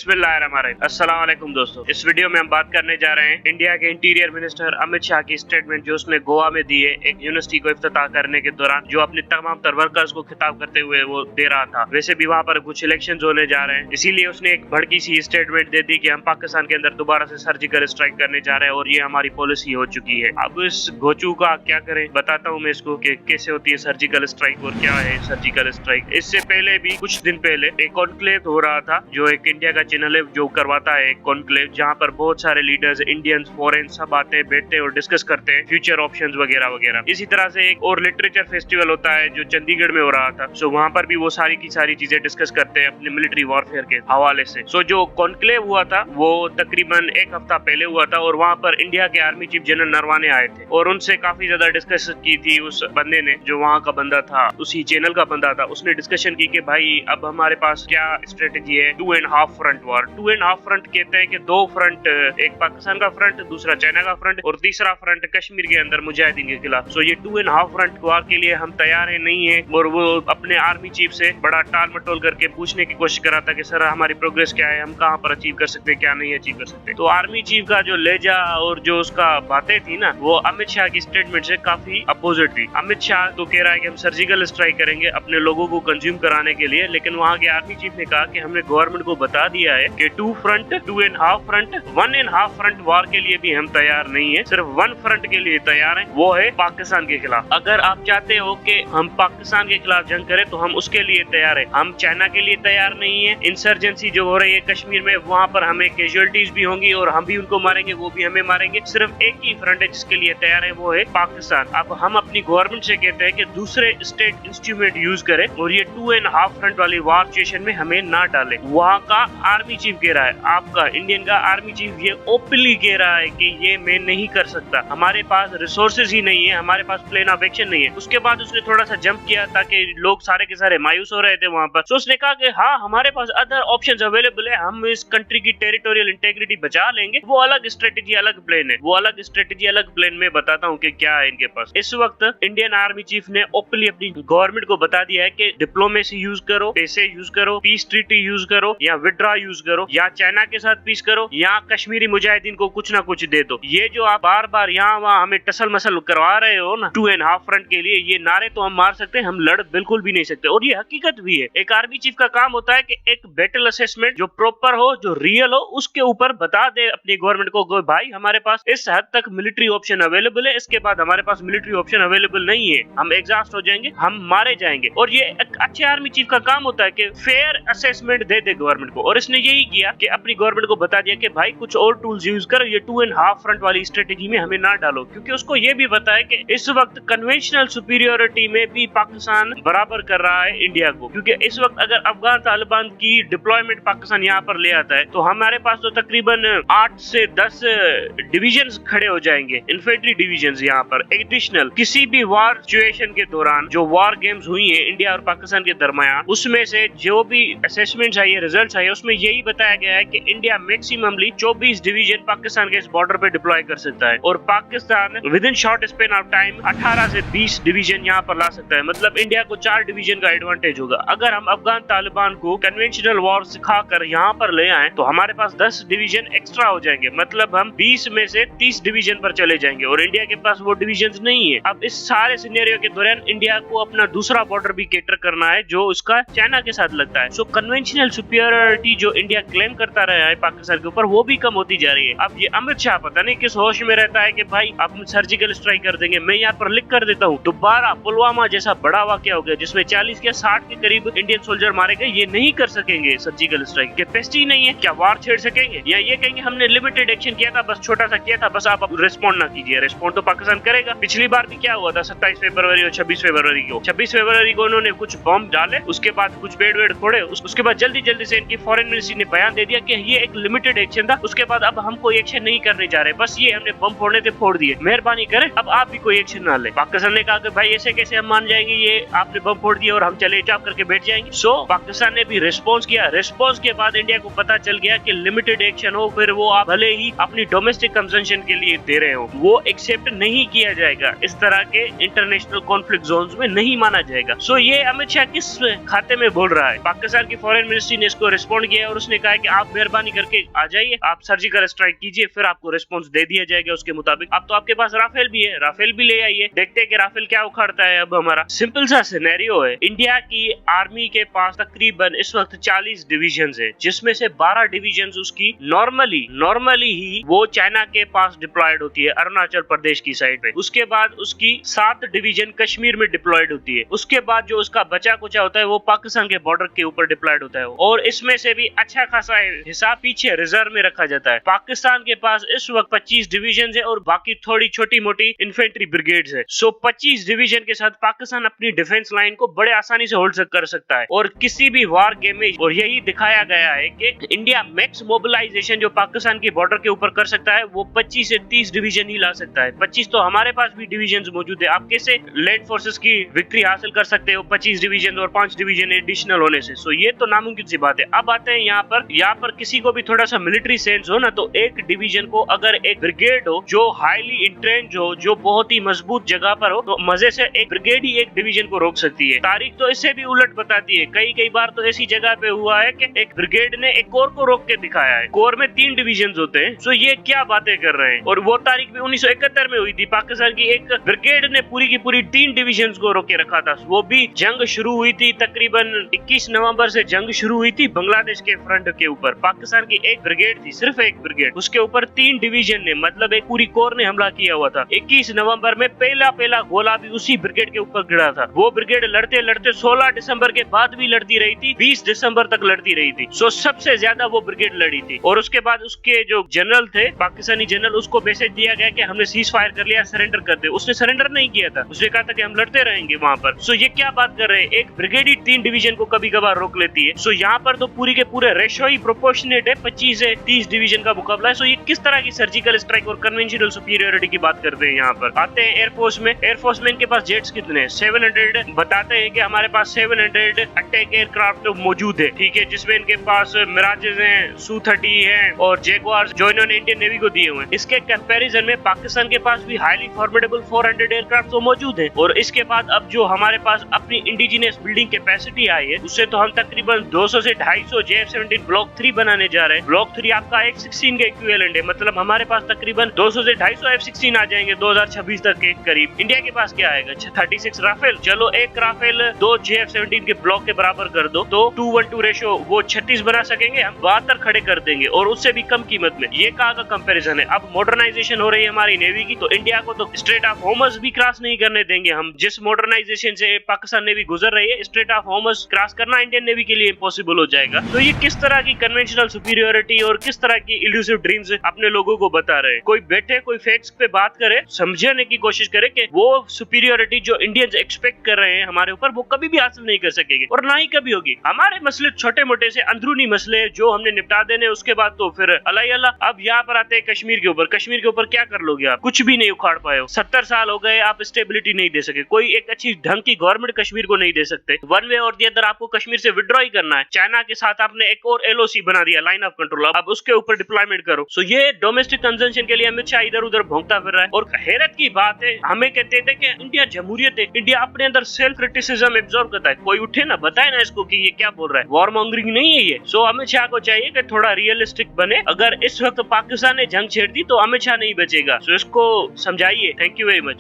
बिस्मिल्लाहिर्रहमानिर्रहीम। अस्सलाम वालेकुम दोस्तों, इस वीडियो में हम बात करने जा रहे हैं इंडिया के इंटीरियर मिनिस्टर अमित शाह की स्टेटमेंट जो उसने गोवा में दी है एक यूनिवर्सिटी को इफ्तिताह करने के दौरान, जो अपने तमाम तर वर्कर्स को खिताब करते हुए वो दे रहा था। वैसे भी वहाँ पर कुछ इलेक्शन होने जा रहे हैं, इसीलिए उसने एक भड़की सी स्टेटमेंट दे दी कि हम पाकिस्तान के अंदर दोबारा से सर्जिकल स्ट्राइक करने जा रहे हैं और ये हमारी पॉलिसी हो चुकी है। अब इस घोचू का क्या करें, बताता हूँ मैं इसको कि कैसे होती है सर्जिकल स्ट्राइक और क्या है सर्जिकल स्ट्राइक। इससे पहले भी कुछ दिन पहले एक कॉन्क्लेव हो रहा था, जो एक इंडिया का चैनल है जो करवाता है एक कॉन्क्लेव, जहाँ पर बहुत सारे लीडर्स इंडियंस फॉरेन सब आते हैं, बैठते हैं और डिस्कस करते हैं फ्यूचर ऑप्शंस वगैरह वगैरह। इसी तरह से एक और लिटरेचर फेस्टिवल होता है जो चंडीगढ़ में हो रहा था। सो वहाँ पर भी वो सारी की सारी चीजें डिस्कस करते हैं अपने मिलिट्री वॉरफेयर के हवाले से। सो जो कॉन्क्लेव हुआ था वो तकरीबन एक हफ्ता पहले हुआ था और वहाँ पर इंडिया के आर्मी चीफ जनरल नरवाने आए थे और उनसे काफी ज्यादा डिस्कस की थी उस बंदे ने, जो वहाँ का बंदा था, उसी चैनल का बंदा था। उसने डिस्कशन की कि भाई अब हमारे पास क्या स्ट्रेटेजी है, 2.5 फ्रंट वॉर। 2.5 फ्रंट कहते हैं कि 2 फ्रंट, एक पाकिस्तान का फ्रंट, दूसरा चाइना का फ्रंट और तीसरा फ्रंट कश्मीर के अंदर मुजाहिदीन के खिलाफ। सो ये 2.5 फ्रंट वॉर के लिए हम तैयार है नहीं है। और वो अपने आर्मी चीफ से बड़ा टाल मटोल करके पूछने की कोशिश कर रहा था कि सर हमारी प्रोग्रेस क्या है, हम कहाँ पर अचीव कर सकते हैं, क्या नहीं अचीव कर सकते। तो आर्मी चीफ का जो लहजा और जो उसका बातें थी ना, वो अमित शाह की स्टेटमेंट से काफी अपोजिट थी। अमित शाह तो कह रहा है कि हम सर्जिकल स्ट्राइक करेंगे अपने लोगों को कंज्यूम कराने के लिए, लेकिन वहाँ के आर्मी चीफ ने कहा कि हमने गवर्नमेंट को बता दिया है कि 2 फ्रंट, 2.5 फ्रंट, 1.5 फ्रंट वॉर के लिए भी हम तैयार नहीं है, सिर्फ 1 फ्रंट के लिए तैयार है, वो है पाकिस्तान के खिलाफ। अगर आप चाहते हो कि हम पाकिस्तान के खिलाफ जंग करें तो हम उसके लिए तैयार है, हम चाइना के लिए तैयार नहीं है। इंसर्जेंसी जो हो रही है कश्मीर में, वहाँ पर हमें कैजुअलिटीज भी होंगी और हम भी उनको मारेंगे, वो भी हमें मारेंगे। सिर्फ एक ही फ्रंट है जिसके लिए तैयार है, वो है पाकिस्तान। अब हम अपनी गवर्नमेंट से कहते हैं कि दूसरे स्टेट इंस्ट्रूमेंट यूज करे और ये 2.5 फ्रंट वाली वार सिचुएशन में हमें ना डाले। वहाँ का आर्मी चीफ कह रहा है, आपका इंडियन का आर्मी चीफ ये ओपनली कह रहा है कि ये मैं नहीं कर सकता, हमारे पास रिसोर्सेज ही नहीं है, हमारे पास प्लान ऑफ एक्शन नहीं है। उसके बाद उसने थोड़ा सा जंप किया ताकि लोग सारे के सारे मायूस हो रहे थे वहाँ पर। तो उसने कहा कि हाँ हमारे पास अदर ऑप्शंस अवेलेबल है, हम इस कंट्री की टेरिटोरियल इंटेग्रिटी बचा लेंगे। वो अलग स्ट्रेटेजी अलग प्लान है, वो अलग स्ट्रेटेजी अलग प्लान में बताता हूँ कि क्या है इनके पास। इस वक्त इंडियन आर्मी चीफ ने ओपनली अपनी गवर्नमेंट को बता दिया है कि डिप्लोमेसी यूज करो, पैसे यूज करो, पीस ट्रीटी यूज करो, या विड्रॉ यूज करो, या चाइना के साथ पीस करो, या कश्मीरी मुजाहिदीन को कुछ ना कुछ दे दो। ये जो आप बार बार यहाँ वहाँ हमें टसल मसल करवा रहे हो ना 2.5 फ्रंट के लिए, ये नारे तो हम मार सकते हैं, हम लड़ बिल्कुल भी नहीं सकते। और ये हकीकत भी है। एक आर्मी चीफ का काम होता है कि एक बैटल असेसमेंट जो प्रॉपर हो, जो रियल हो, उसके ऊपर बता दे अपनी गवर्नमेंट को भाई हमारे पास इस हद तक मिलिट्री ऑप्शन अवेलेबल है, इसके बाद हमारे पास मिलिट्री ऑप्शन अवेलेबल नहीं है, हम एग्जॉस्ट हो जाएंगे, हम मारे जाएंगे। और ये एक अच्छे आर्मी चीफ का काम होता है कि फेयर असेसमेंट दे दे गवर्नमेंट को। और इसने यही किया कि अपनी गवर्नमेंट को बता दिया कि भाई कुछ और टूल्स यूज करो, ये 2.5 फ्रंट वाली स्ट्रेटेजी में हमें ना डालो। क्योंकि उसको ये भी पता है कि इस वक्त कन्वेंशनल सुपीरियोरिटी में भी पाकिस्तान बराबर कर रहा है इंडिया को। क्योंकि इस वक्त अगर अफगान तालिबान की डिप्लॉयमेंट पाकिस्तान यहाँ पर ले आता है तो हमारे पास तो तकरीबन 8 से 10 डिविजन्स खड़े हो जाएंगे, इन्फेंट्री डिविजन्स यहाँ पर एडिशनल। किसी भी वार सिचुएशन के दौरान जो वार गेम्स हुई है इंडिया और पाकिस्तान के दरमियान, उसमें से जो भी असेसमेंट आई है, रिजल्ट आई है, उसमें यही बताया गया है कि इंडिया मैक्सिममली 24 डिवीजन पाकिस्तान के इस बॉर्डर पे डिप्लॉय कर सकता है और Pakistan with in short span of time 18 से 20 डिवीजन यहाँ पर ला सकता है। मतलब इंडिया को 4 डिवीजन का एडवांटेज होगा। अगर हम अफगान तालिबान को कन्वेंशनल वॉर सिखाकर यहाँ पर ले आए तो हमारे पास 10 डिवीजन एक्स्ट्रा हो जाएंगे। मतलब हम 20 में से 30 डिवीजन पर चले जाएंगे और इंडिया के पास वो डिवीजन नहीं है। अब इस सारे सिनेरियो के दौरान इंडिया को अपना दूसरा बॉर्डर भी कैटर करना है जो उसका चाइना के साथ लगता है। सो कन्वेंशनल सुपीरियरिटी जो इंडिया क्लेम करता रहा है पाकिस्तान के ऊपर, वो भी कम होती जा रही है। अब ये अमित शाह पता नहीं किस होश में रहता है कि भाई आप सर्जिकल स्ट्राइक कर देंगे। मैं यहाँ पर लिख कर देता हूँ, दोबारा पुलवामा जैसा बड़ा वाकया हो गया जिसमें 40 या 60 के करीब इंडियन सोल्जर मारे गए, ये नहीं कर सकेंगे सर्जिकल स्ट्राइक। कैपेसिटी नहीं है, क्या वार छेड़ सकेंगे? या ये कहेंगे हमने लिमिटेड एक्शन किया था, बस छोटा सा किया था, बस आप रिस्पॉन्ड ना कीजिए। रिस्पॉन्ड तो पाकिस्तान करेगा। पिछली बार भी क्या हुआ था 27 फरवरी और 26 फरवरी को। 26 फरवरी को उन्होंने कुछ बम डाले, उसके बाद कुछ बेड वेड फोड़े, उसके बाद जल्दी से इनकी फॉरेन मिनिस्ट्री ने बयान दे दिया कि ये एक लिमिटेड एक्शन था, उसके बाद अब हम कोई एक्शन नहीं करने जा रहे, बस ये हमने बम फोड़ने थे फोड़ दिए, मेहरबानी करें अब आप भी कोई एक्शन ना ले। पाकिस्तान ने कहा कि भाई ऐसे कैसे हम मान जाएंगे, ये आपने बम फोड़ दिया और हम चले चाप करके बैठ जाएंगे। सो पाकिस्तान ने भी रिस्पॉन्स किया। रिस्पॉन्स के बाद इंडिया को पता चल गया कि लिमिटेड एक्शन हो, फिर वो आप भले ही अपनी डोमेस्टिक कंजम्पशन के लिए दे रहे हो, वो एक्सेप्ट नहीं किया जाएगा। इस तरह के इंटरनेशनल कॉन्फ्लिक्ट जोन्स में नहीं माना जाएगा। सो ये अमित शाह किस खाते में बोल रहा है? पाकिस्तान की फॉरेन मिनिस्ट्री ने इसको रिस्पॉन्ड किया और उसने कहा कि आप मेहरबानी करके आ जाइए, आप सर्जिकल स्ट्राइक कीजिए, फिर आपको रिस्पॉन्स दे दिया जाएगा उसके मुताबिक। अब तो आपके पास राफेल भी है, राफेल भी ले आइए, देखते हैं कि राफेल क्या उखाड़ता है। अब हमारा सिंपल सा सिनेरियो है, इंडिया की आर्मी के पास तकरीबन इस वक्त 40 डिविजन है, जिसमें से 12 डिविजन उसकी नॉर्मली ही वो चाइना के पास डिप्लॉयड होती है, अरुणाचल प्रदेश की साइड पे। उसके बाद उसकी 7 डिवीजन कश्मीर में डिप्लॉयड होती है। उसके बाद जो उसका बचा कुचा होता है वो पाकिस्तान के बॉर्डर के ऊपर डिप्लॉयड होता है, और इसमें से भी अच्छा खासा हिसाब पीछे रिजर्व में रखा जाता है। पाकिस्तान के पास इस वक्त 25 डिवीजन है और बाकी थोड़ी छोटी मोटी इन्फेंट्री ब्रिगेड्स है। सो 25 डिवीजन के साथ पाकिस्तान अपनी डिफेंस लाइन को बड़े आसानी से होल्ड कर सकता है और किसी भी वार गेम में, और यही दिखाया गया है कि इंडिया मैक्स मोबिलाइजेशन जो पाकिस्तान के बॉर्डर के ऊपर कर सकता है वो 25 से 30 डिवीजन ही ला सकता है। 25 तो हमारे पास भी डिवीजन मौजूद है, आप कैसे लैंड फोर्सेस की विक्ट्री हासिल कर सकते हो 25 डिवीजन और 5 डिवीजन एडिशनल होने से? सो ये तो नामुमकिन सी बात है। अब आते हैं यहाँ पर किसी को भी थोड़ा सा मिलिट्री सेंस हो ना, तो एक डिवीजन को अगर एक ब्रिगेड हो जो हाईली इंट्रेंज हो, जो बहुत ही मजबूत जगह पर हो, तो मजे से एक ब्रिगेड ही एक डिवीजन को रोक सकती है। तारीख तो इससे भी उलट बताती है, कई बार तो ऐसी जगह पे हुआ है कि एक ब्रिगेड ने एक कोर को रोक के दिखाया है। कोर में 3 डिवीजन होते हैं। सो ये क्या बातें कर रहे हैं? और वो तारीख भी 1971 में हुई थी, पाकिस्तान की एक ब्रिगेड ने पूरी की पूरी 3 डिवीजन को रोके रखा था। वो भी जंग शुरू हुई थी तकरीबन 21 नवंबर से जंग शुरू हुई थी बांग्लादेश के फ्रंट के ऊपर। पाकिस्तान की एक ब्रिगेड थी, सिर्फ एक ब्रिगेड, उसके ऊपर 3 डिवीजन ने, मतलब एक पूरी कोर ने हमला किया हुआ था। 21 नवंबर में पहला गोला भी उसी ब्रिगेड के ऊपर गिरा था। वो ब्रिगेड लड़ते लड़ते 16 दिसंबर के बाद भी लड़ती रही थी, 20 दिसंबर तक लड़ती रही थी। सो सबसे ज्यादा वो ब्रिगेड लड़ी थी। और उसके बाद उसके जो जनरल थे, पाकिस्तानी जनरल, उसको मैसेज दिया गया कि हमने सीज फायर कर लिया, सरेंडर कर दे। उसने सरेंडर नहीं किया था, उसने कहा था कि हम लड़ते रहेंगे वहां पर। सो ये क्या बात कर रहे हैं? एक ब्रिगेड ही 3 डिवीजन को कभी कभार रोक लेती है। सो यहाँ पर तो पूरी के पूरे रेशो ही प्रोपोर्शनेट है, 25 से 30 डिवीजन का मुकाबला है। सो ये किस तरह की सर्जिकल स्ट्राइक और कन्वेंशनल सुपीरियरिटी की बात करते हैं? यहाँ पर आते हैं एयरफोर्स में। एयरफोर्स में इनके पास जेट्स कितने? 700 बताते हैं कि हमारे पास 700 अटैक एयरक्राफ्ट मौजूद है, ठीक है, जिसमें इनके पास मिराजेस हैं, Su-30 हैं और जैगुआर्स जो इन्होंने इंडियन नेवी को दिए हुए हैं। इसके कंपैरिजन में पाकिस्तान के पास भी हाईली फॉर्मिडेबल 400 एयरक्राफ्ट तो मौजूद है। और इसके बाद अब जो हमारे पास अपनी इंडिजिनियस बिल्डिंग कैपेसिटी आई है, उससे तो हम तकरीबन 200 से 250 JF-17 ब्लॉक 3 बनाने जा रहे हैं। ब्लॉक 3 आपका F-16 के इक्विवेलेंट है, मतलब हमारे पास तकरीबन 200 से 250 F-16 आ जाएंगे 2026 तक के करीब। इंडिया के पास क्या आएगा? 36 राफेल। चलो एक राफेल 2 JF-17 के ब्लॉक के बराबर कर दो तो 2:1 रेशो वो 36 बना सकेंगे, हम 72 खड़े कर देंगे और उससे भी कम कीमत में। ये कहाँ का कंपैरिजन है? अब मॉडर्नाइजेशन हो रही है हमारी नेवी की, तो इंडिया को तो स्ट्रेट ऑफ हॉर्मज भी क्रॉस नहीं करने देंगे हम। जिस मॉडर्नाइजेशन से पाकिस्तान नेवी गुजर रही है, स्ट्रेट ऑफ हॉर्मज क्रॉस करना इंडियन नेवी के लिए इम्पॉसिबल हो जाएगा। तो ये किस तरह की कन्वेंशनल सुपीरियोरिटी और किस तरह की इल्यूसिव ड्रीम्स अपने लोगों को बता रहे हैं? कोई बैठे, कोई फैक्ट्स पे बात करे, समझने की कोशिश करे कि वो सुपीरियोरिटी जो इंडियंस एक्सपेक्ट कर रहे हैं हमारे ऊपर, वो कभी भी हासिल नहीं कर सकेंगे और ना ही कभी होगी। हमारे मसले छोटे मोटे से अंदरूनी मसले जो हमने निपटा देने, उसके बाद तो फिर अल्लाह। अब यहाँ पर आते हैं कश्मीर के ऊपर। कश्मीर के ऊपर क्या कर लोगे आप? कुछ भी नहीं उखाड़ पाए हो। 70 साल हो गए, आप स्टेबिलिटी नहीं दे सके, कोई एक अच्छी ढंग की गवर्नमेंट कश्मीर को नहीं दे सकते। वन वे और दी अदर आपको कश्मीर से विड्रॉ ही करना है। चाइना के साथ आपने एक और LOC बना दिया, लाइन ऑफ कंट्रोल, अब उसके ऊपर डिप्लॉयमेंट करो। सो ये डोमेस्टिक कंजम्पशन के लिए अमित शाह इधर उधर भौंकता फिर रहा है। और हैरत की बात है, हमें कहते थे कि इंडिया जमहूरियत है, इंडिया अपने अंदर सेल्फ क्रिटिसिज्म एब्जॉर्ब करता है। कोई उठे ना, बताए ना इसको कि ये क्या बोल रहा है, वॉर मॉन्गरिंग नहीं है ये। सो अमित शाह को चाहिए कि थोड़ा रियलिस्टिक बने। अगर इस वक्त पाकिस्तान ने जंग छेड़ दी तो अमित शाह नहीं बचेगा। सो इसको समझाइए। Thank you very much.